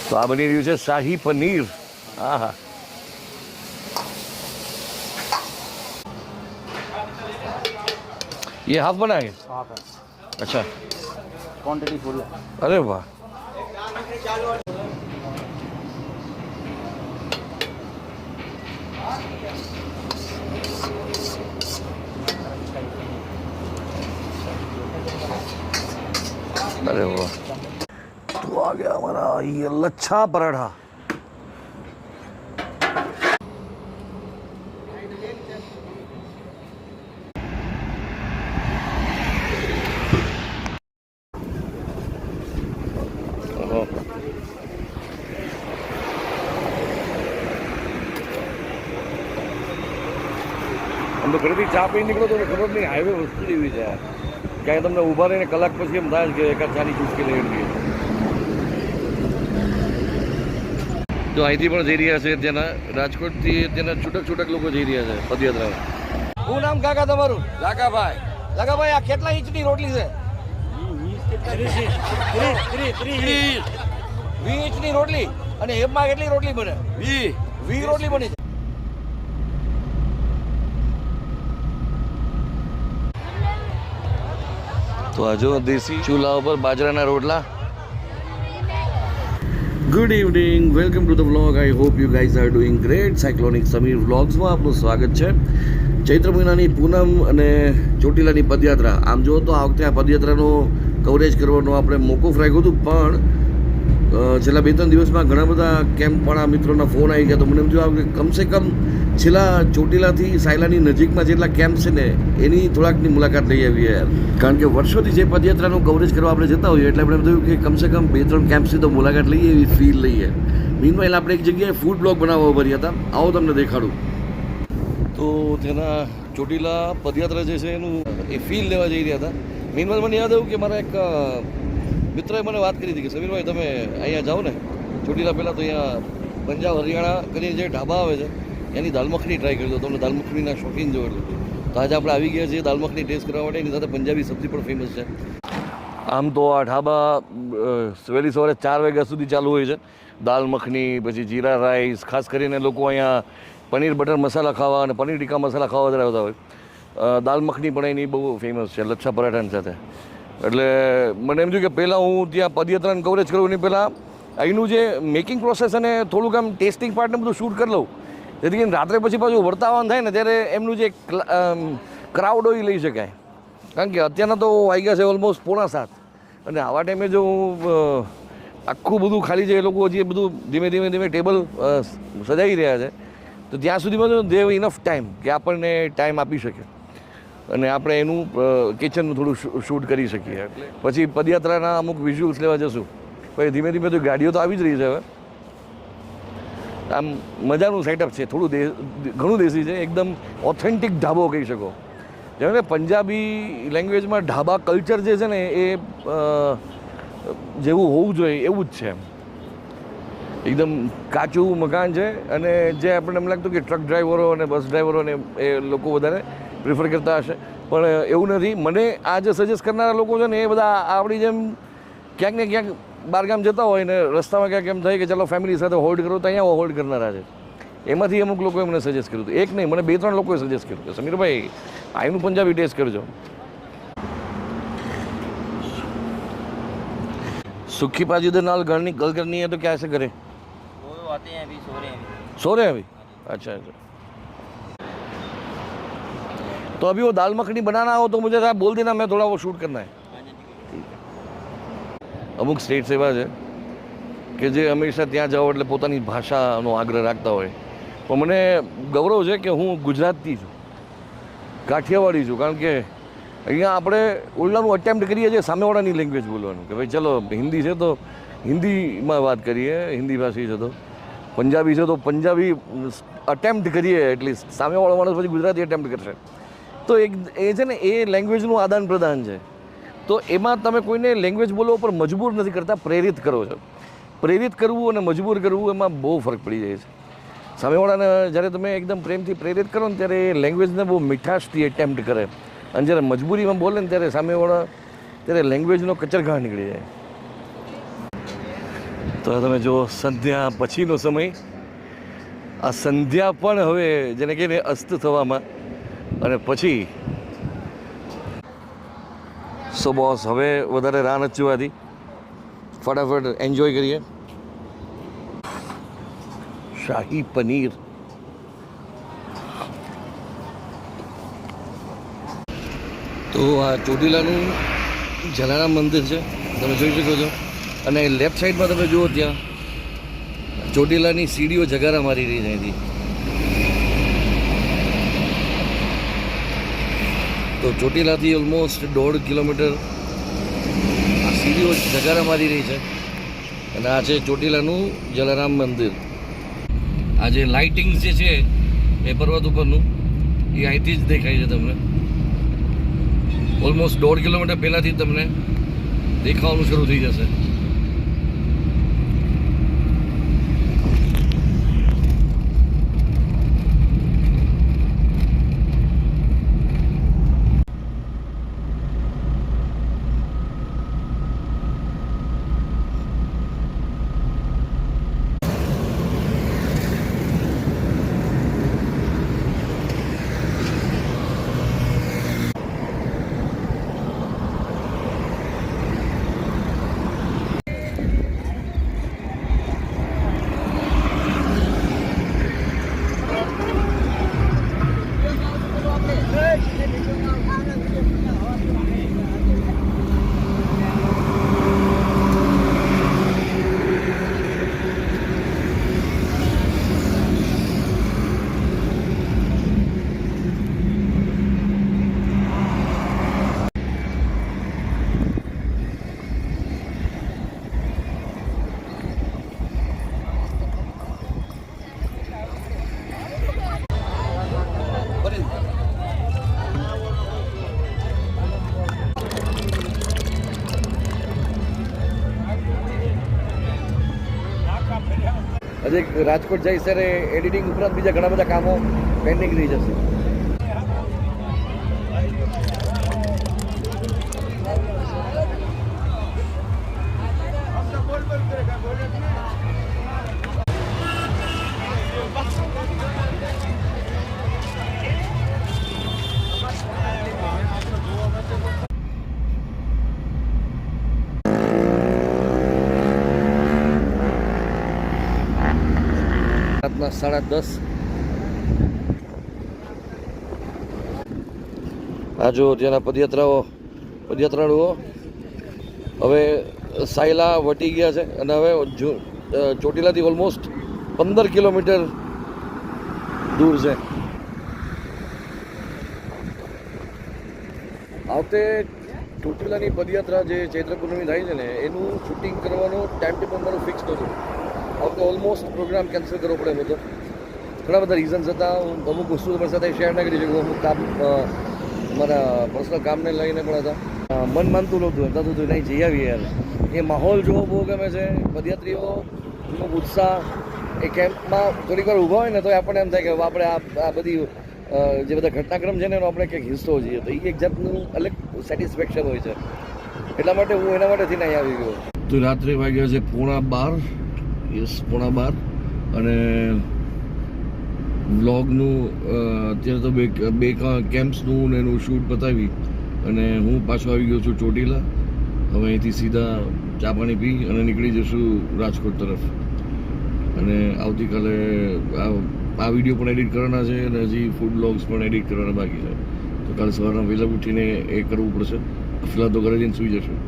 તો આ બની રહ્યું છે શાહી પનીર. હા હા, ये हाफ बना है. हाफ है, अच्छा, क्वांटिटी फुल है. अरे वाह. अरे वाह. तो आ गया हमारा ये लच्छा पराठा. આમ તો ઘરેથી ચા પી નીકળો તો ખબર નહીં હાઈવે વસ્તુ એવી છે ક્યાંય તમને ઊભા રહીને કલાક પછી એમ થાય કે એકાદ ચાની ચૂસકી લઈ લઈએ. તો અહીંથી પણ જઈ રહ્યા છે ત્યાંના રાજકોટથી ત્યાંના છૂટક લોકો જઈ રહ્યા છે પદયાત્રામાં. શું નામ કાકા તમારું? લાકાભાઈ. લાકાભાઈ, આ કેટલા ઇંચની રોટલી છે? 20 ઇંચની રોટલી. અને એમાં કેટલી રોટલી બને? 20 રોટલી બની. તો આ જો દેશી ચૂલા ઉપર બાજરાના રોટલા. Good evening, welcome to the vlog. I hope you guys are doing great. Cyclonic Sameer વ્લોગ્સમાં આપનું સ્વાગત છે. ચૈત્ર મહિનાની પૂનમ અને ચોટીલાની પદયાત્રા. આમ જો તો આ વખતે આ પદયાત્રાનો કવરેજ કરવાનો આપણે મોકૂફ રાખ્યું હતું, પણ છેલ્લા 2-3 દિવસમાં ઘણા બધા કેમ્પવાળા મિત્રોના ફોન આવી ગયા. તો મને એમ થયું કે કમસે કમ છેલ્લા ચોટીલાથી સાયલાની નજીકમાં જેટલા કેમ્પ છે ને એની થોડાકની મુલાકાત લઈ આવીએ યાર. કારણ કે વર્ષોથી જે પદયાત્રાનું કવરેજ કરવા આપણે જતા હોઈએ એટલે આપણે એમ થયું કે કમસે કમ 2-3 કેમ્પથી તો મુલાકાત લઈએ, એવી ફીલ લઈએ. મીનવાઇલ આપણે એક જગ્યાએ ફૂડ બ્લોગ બનાવવા ભર્યા હતા. આવો તમને દેખાડું. તો તેના ચોટીલા પદયાત્રા જે છે એનું એ ફીલ લેવા જઈ રહ્યા હતા. મીનવાઇલ મને યાદ આવ્યું કે મારા એક મિત્રોએ મને વાત કરી હતી કે સમીરભાઈ તમે અહીંયા જાઓ ને ચોટીલા પહેલાં તો અહીંયા પંજાબ હરિયાણા કરીને જે ઢાબા આવે છે એની દાલ મખની ટ્રાય કરજો. તમને દાલ મખનીના શોખીન જો એટલે તો આજે આપણે આવી ગયા છીએ દાલ મખની ટેસ્ટ કરવા માટે. એની સાથે પંજાબી સબ્જી પણ ફેમસ છે. આમ તો આ ઢાબા વહેલી સવારે 4 વાગ્યા સુધી ચાલુ હોય છે. દાલ મખની, પછી જીરા રાઈસ, ખાસ કરીને લોકો અહીંયા પનીર બટર મસાલા ખાવા અને પનીર ટીકા મસાલા ખાવા વધારે આવતા હોય. દાલ મખની પણ એની બહુ ફેમસ છે લચ્છા પરાઠાની સાથે. એટલે મને એમ થયું કે પહેલાં હું ત્યાં પદયાત્રાનું કવરેજ કરું એની પહેલાં અહીંનું જે મેકિંગ પ્રોસેસ અને થોડુંક આમ ટેસ્ટિંગ પાર્ટને બધું શૂટ કરી લઉં, જેથી કરીને રાત્રે પછી પાછું વર્તાવાનું થાય ને ત્યારે એમનું જે ક્રાઉડ હોય એ લઈ શકાય. કારણ કે અત્યારના તો વાગ્યા છે ઓલમોસ્ટ 6:45 અને આવા ટાઈમે જો આખું બધું ખાલી છે, એ લોકો હજી બધું ધીમે ધીમે ટેબલ સજાવી રહ્યા છે, તો ત્યાં સુધીમાં જો દેવ ઇનફ ટાઈમ કે આપણને ટાઈમ આપી શકે અને આપણે એનું કિચનનું થોડું શૂટ કરી શકીએ. પછી પદયાત્રાના અમુક વિઝ્યુઅલ્સ લેવા જશું. પછી ધીમે ધીમે તો ગાડીઓ તો આવી જ રહી છે હવે. આમ મજાનું સેટઅપ છે, થોડું ઘણું દેશી છે, એકદમ ઓથેન્ટિક ઢાબો કહી શકો. જેમ કે પંજાબી લેંગ્વેજમાં ઢાબા કલ્ચર જે છે ને એ જેવું હોવું જોઈએ એવું જ છે. એકદમ કાચું મકાન છે અને જે આપણને એમ લાગતું કે ટ્રક ડ્રાઈવરો અને બસ ડ્રાઈવરોને એ લોકો વધારે પ્રિફર કરતા હશે, પણ એવું નથી. મને આ જે સજેસ્ટ કરનારા લોકો છે ને એ બધા આપણી જેમ ક્યાંક ને ક્યાંક બહારગામ જતા હોય ને રસ્તામાં ક્યાંક એમ થાય કે ચાલો ફેમિલી સાથે હોલ્ડ કરો, તો અહીંયા હોલ્ડ કરનારા છે. એમાંથી અમુક લોકોએ મને સજેસ્ટ કર્યું હતું. એક નહીં, મને 2-3 લોકોએ સજેસ્ટ કર્યું કે સમીરભાઈ અહીંનું પંજાબી ટેસ્ટ કરજો. सूखी भाजी के नाल गल करनी है तो कैसे करें? वो आते हैं अभी, सो रहे हैं अभी. अच्छा अच्छा. तो अभी वो दाल मखनी बनाना हो तो मुझे बोल देना, मैं थोड़ा वो शूट करना है. અમુક સ્ટેટ્સ એવા છે કે જે હંમેશા ત્યાં જાઓ એટલે પોતાની ભાષાનો આગ્રહ રાખતા હોય. પણ મને ગૌરવ છે કે હું ગુજરાતી છું, કાઠિયાવાડી છું. કારણ કે અહીંયા આપણે ઓલાનું અટેમ્પ્ટ કરીએ છીએ સામેવાળાની લેંગ્વેજ બોલવાનું કે ભાઈ ચલો હિન્દી છે તો હિન્દીમાં વાત કરીએ, હિન્દી ભાષી છે તો પંજાબી છે તો પંજાબી અટેમ્પ્ટ કરીએ, એટલીસ્ટ સામેવાળો માણસ પછી ગુજરાતી અટેમ્પ્ટ કરશે. તો એ છે ને એ લેંગ્વેજનું આદાન પ્રદાન છે. તો એમાં તમે કોઈને લેંગ્વેજ બોલવા ઉપર મજબૂર નથી કરતા, પ્રેરિત કરો છો. પ્રેરિત કરવું અને મજબૂર કરવું એમાં બહુ ફરક પડી જાય છે. સામેવાળાને જ્યારે તમે એકદમ પ્રેમથી પ્રેરિત કરો ને ત્યારે એ લેંગ્વેજને બહુ મીઠાશથી એટેમ્પ્ટ કરે, અને જ્યારે મજબૂરીમાં બોલે ને ત્યારે સામેવાળા ત્યારે લેંગ્વેજનો કચરઘા નીકળી જાય. તો તમે જો સંધ્યા પછીનો સમય, આ સંધ્યા પણ હવે જેને કહીને અસ્ત થવામાં, અને પછી સો બોસ હવે વધારે રાહ નથી જોવાતી, ફટાફટ એન્જોય કરીએ. શાહી પનીર, તો આ ચોટીલાનું જલારામ મંદિર છે, તમે જોઈ શકો છો. અને લેફ્ટ સાઈડમાં તમે જુઓ ત્યાં ચોટીલાની સીડીઓ જગારા મારી રહી છે અહીંથી. તો ચોટીલાથી ઓલમોસ્ટ 1.5 કિલોમીટર આ સીડીઓ જગારા મારી રહી છે. અને આ છે ચોટીલાનું જલારામ મંદિર. આ જે લાઇટિંગ જે છે એ પર્વત ઉપરનું, એ અહીંથી જ દેખાય છે તમને. ઓલમોસ્ટ 1.5 કિલોમીટર પહેલાંથી તમને દેખાવાનું શરૂ થઈ જશે. હજી રાજકોટ જઈ સર એડિટિંગ ઉપરાંત બીજા ઘણા બધા કામો પેન્ડિંગ રહી જશે. રાતના 10:30. આ જો ત્યાંના પદયાત્રાળુઓ હવે સાયલા વટી ગયા છે અને હવે ચોટીલાથી ઓલમોસ્ટ 15 કિલોમીટર દૂર છે. આ વખતે ચોટીલાની પદયાત્રા જે ચૈત્ર પૂર્ણિમી થાય છે ને એનું શૂટિંગ કરવાનો ટાઈમ ટેબલ મારું ફિક્સ નહોતું. આ વખતે ઓલમોસ્ટ પ્રોગ્રામ કેન્સલ કરવો પડે એમ હતો. ઘણા બધા રીઝન્સ હતા. હું અમુક વસ્તુ તમારી સાથે શેર ના કરી શકું. અમુક કામ મારા પર્સનલ કામને લઈને પણ હતા. મન માનતું નહોતું, એમ થતું હતું નહીં જઈ આવીએ યાર. એ માહોલ જોવો બહુ ગમે છે. પદયાત્રીઓનો ઉત્સાહ એ કેમ્પમાં થોડીક વાર ઊભા હોય ને તો આપણને એમ થાય કે આપણે આ બધી જે બધા ઘટનાક્રમ છે ને એનો આપણે કંઈક હિસ્સો જોઈએ. તો એ એક જાતનું અલગ સેટિસ્ફેક્શન હોય છે. એટલા માટે હું એના માટેથી નહીં આવી ગયો. તો રાત્રે વાગ્યા છે 11:30. યસ, 11:30. અને વ્લોગનું અત્યારે તો બે કેમ્પ્સનું ને એનું શૂટ પતાવી અને હું પાછો આવી ગયો છું ચોટીલા. હવે અહીંથી સીધા ચા પાણી પી અને નીકળી જશું રાજકોટ તરફ. અને આવતીકાલે આ વિડીયો પણ એડિટ કરવાના છે અને હજી ફૂડ વ્લોગ્સ પણ એડિટ કરવાના બાકી છે. તો કાલે સવારના વહેલા ઉઠીને એ કરવું પડશે. ફિલહાલ તો ઘરે જઈને સૂઈ જશું.